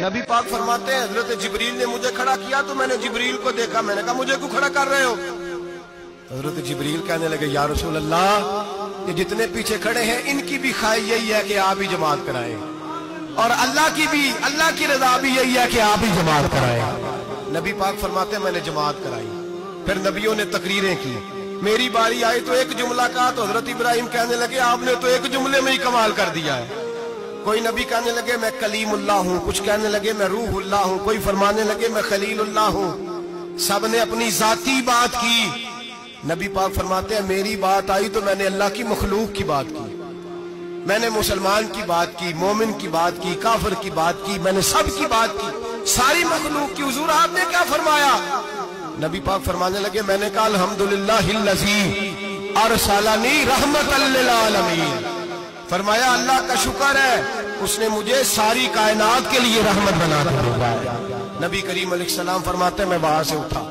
نبی پاک فرماتے ہیں حضرت جبریل نے مجھے کھڑا کیا تو میں نے جبریل کو دیکھا، میں نے کہا مجھے کیوں کھڑا کر رہے ہو؟ حضرت جبریل کہنے لگے یا رسول اللہ، یہ جتنے پیچھے کھڑے ہیں ان کی بھی خواہش یہی ہے کہ آپ ہی جماعت کرائیں، اور اللہ کی رضا بھی یہی ہے کہ آپ ہی جماعت کرائیں۔ نبی پاک فرماتے ہیں میں نے جماعت کرائی، پھر نبیوں نے تقریریں کی، میری باری آئی تو ایک جملہ کہا تو حضرت ابراہیم کہنے لگے آپ نے تو ایک جملے میں ہی کمال کر دیا ہے۔ کوئی نبی کہنے لگے میں کلیم اللہ ہوں، کچھ کہنے لگے میں روح اللہ ہوں، کوئی فرمانے لگے میں خلیل اللہ ہوں، سب نے اپنی ذاتی بات کی۔ نبی پاک فرماتے ہیں میری بات آئی تو میں نے اللہ کی مخلوق کی بات کی، میں نے مسلمان کی بات کی، مومن کی بات کی، کافر کی بات کی، میں نے سب کی بات کی، ساری مخلوق کی۔ حضور آپ نے کیا فرمایا؟ نبی پاک فرمانے لگے میں نے کہا الحمدللہ الذی ارسلنی رحمت للعالمین، فرمایا اللہ کا شکر ہے اس نے مجھے ساری کائنات کے لیے رحمت بنا کر بھیجا۔ نبی کریم علیہ السلام فرماتے ہیں میں وہاں سے اٹھا،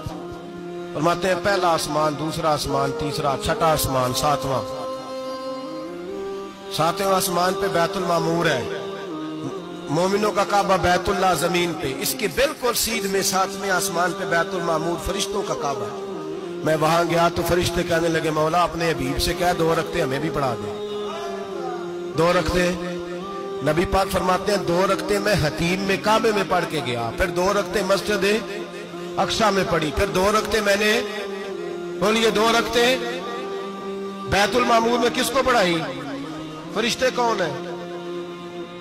فرماتے ہیں پہلا آسمان، دوسرا آسمان، تیسرا، چھٹا آسمان، ساتواں آسمان پہ بیت المعمور ہے، مومنوں کا کعبہ بیت اللہ زمین پہ، اس کے بالکل سیدھ میں ساتویں آسمان پہ بیت المعمور فرشتوں کا کعبہ ہے۔ میں وہاں گیا تو فرشتے کہنے لگے مولا اپنے حبیب سے کہہ 2 رکعتیں ہمیں بھی پڑھا دے۔ 2 رکعتیں، نبی پاک فرماتے ہیں 2 رکعتیں میں حتیم میں کعبے میں پڑھ کے گیا، پھر 2 رکعتیں مسجد اقصی میں پڑھی، پھر 2 رکعتیں میں نے بولیے 2 رکعتیں بیت المعمور میں کس کو پڑھائی؟ فرشتے کون ہیں؟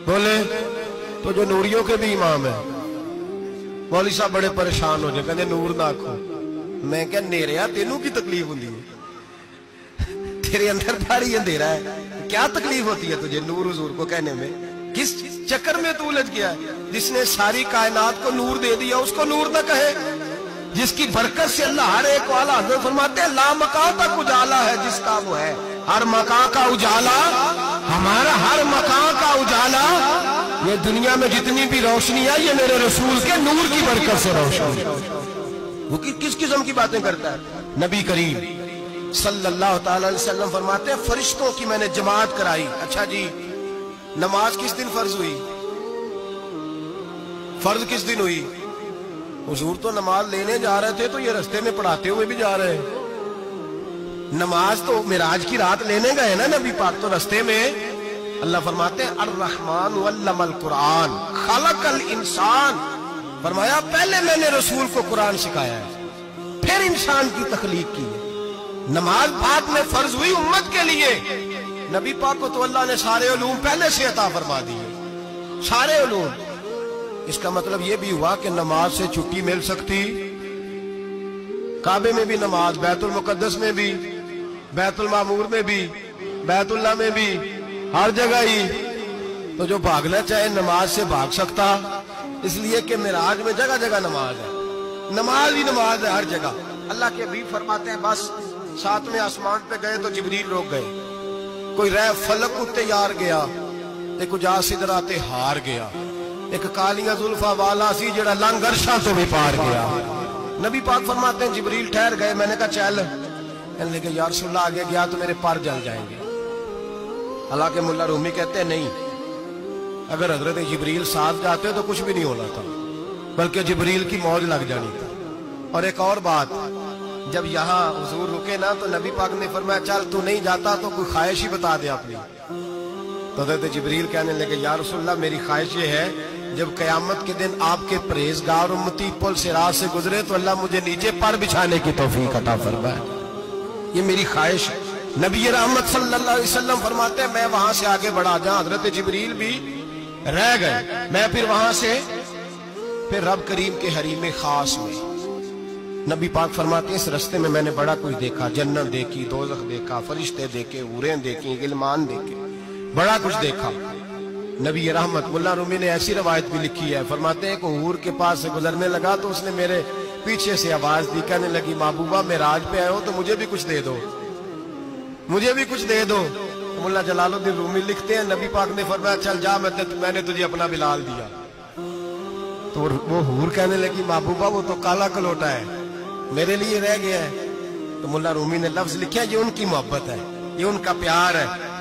بولے تو جو نوریوں کے بھی امام ہیں۔ مولوی صاحب بڑے پریشان ہو جائے، کہنے نور نہ آکھو۔ میں کہا نیریا تینوں کی تکلیف ہوندی ہے، تیرے اندر بھاری اندھیرا ہے، کیا تکلیف ہوتی ہے تجھے نور حضور کو کہنے میں؟ کس چکر میں تو الجھ گیا ہے؟ جس نے ساری کائنات کو نور دے دیا اس کو نور نہ کہے، جس کی برکت سے اللہ ہر ایک والا حضرت فرماتے ہیں لا مکان تک اجالا ہے جس کا وہ ہے، ہر مکان کا اجالا ہمارا، ہر مکان کا اجالا، یہ دنیا میں جتنی بھی روشنی ہے یہ میرے رسول کے نور کی برکت سے روشنی۔ وہ کس قسم کی باتیں کرتا ہے؟ نبی کریم صلی اللہ تعالی علیہ وسلم فرماتے ہیں فرشتوں کی میں نے جماعت کرائی۔ اچھا جی نماز کس دن فرض ہوئی؟ فرض کس دن ہوئی؟ حضور تو نماز لینے جا رہے تھے تو یہ رستے میں پڑھاتے ہوئے بھی جا رہے ہیں۔ نماز تو معراج کی رات لینے گئے نا نبی پاک، تو رستے میں اللہ فرماتے ہیں الرحمن علم القرآن خلق الانسان، فرمایا پہلے میں نے رسول کو قرآن سکھایا ہے پھر انسان کی تخلیق کی ہے۔ نماز بعد میں فرض ہوئی امت کے لیے، نبی پاک کو تو اللہ نے سارے علوم پہلے سے عطا فرما دیے، سارے علوم۔ اس کا مطلب یہ بھی ہوا کہ نماز سے چھٹی مل سکتی، کعبے میں بھی نماز، بیت المقدس میں بھی، بیت المعمور میں بھی، بیت اللہ میں بھی، ہر جگہ ہی۔ تو جو بھاگنا چاہے نماز سے بھاگ سکتا، اس لیے کہ معراج میں جگہ جگہ نماز ہے، نماز ہی نماز ہے ہر جگہ۔ اللہ کے حبیب فرماتے ہیں بس 7ویں آسمان پہ گئے تو جبریل روک گئے، کوئی رہ فلک اتے یار گیا، ایک جا سدراتے ہار گیا، ایک کالیاں زلفا والا سی جڑا لنگ عرشاں تو بھی پار گیا۔ نبی پاک فرماتے ہیں جبریل ٹھہر گئے، میں نے کہا چل، کہنے لگے یا رسول اللہ آگے گیا تو میرے پر جل جائیں گے۔ حالانکہ ملا رومی کہتے ہیں نہیں، اگر حضرت جبریل ساتھ جاتے تو کچھ بھی نہیں ہونا تھا، بلکہ جبریل کی موج لگ جانی تھی۔ اور ایک اور بات، جب یہاں حضور رکے نا تو نبی پاک نے فرمایا چل تو نہیں جاتا تو کوئی خواہش ہی بتا دے اپنی۔ تو حضرت جبریل کہنے لگے یا رسول اللہ میری خواہش یہ ہے جب قیامت کے دن آپ کے پرہیزگار امتی پل صراط سے گزرے تو اللہ مجھے نیچے پر بچھانے کی توفیق عطا فرمائے، یہ میری خواہش ہے۔ نبی رحمت صلی اللہ علیہ وسلم فرماتے ہیں میں وہاں سے آگے بڑھا جہاں حضرت جبریل بھی رہ گئے، میں پھر وہاں سے پھر رب کریم کے حریم خاص میں۔ نبی پاک فرماتے ہیں اس رستے میں میں نے بڑا کچھ دیکھا، جنت دیکھی، دوزخ دیکھا، فرشتے دیکھے، حوریں دیکھی، غلمان دیکھے، بڑا کچھ دیکھا۔ نبی رحمت ملا رومی نے ایسی روایت بھی لکھی ہے، فرماتے ہیں کہ حور کے پاس سے گزرنے لگا تو اس نے میرے پیچھے سے آواز دی، کہنے لگی محبوبہ معراج پہ آئے ہو تو مجھے بھی کچھ دے دو، مجھے بھی کچھ دے دو۔ ملا جلال الدین رومی لکھتے ہیں نبی پاک نے فرمایا چل جا میں نے تجھے اپنا بلال دیا۔ تو وہ حور کہنے لگی محبوبہ وہ تو کالا کلوٹا ہے، میرے لیے رہ گیا ہے۔ تو ملا رومی نے لفظ لکھا یہ ان کی محبت ہے، یہ ان کا پیار ہے۔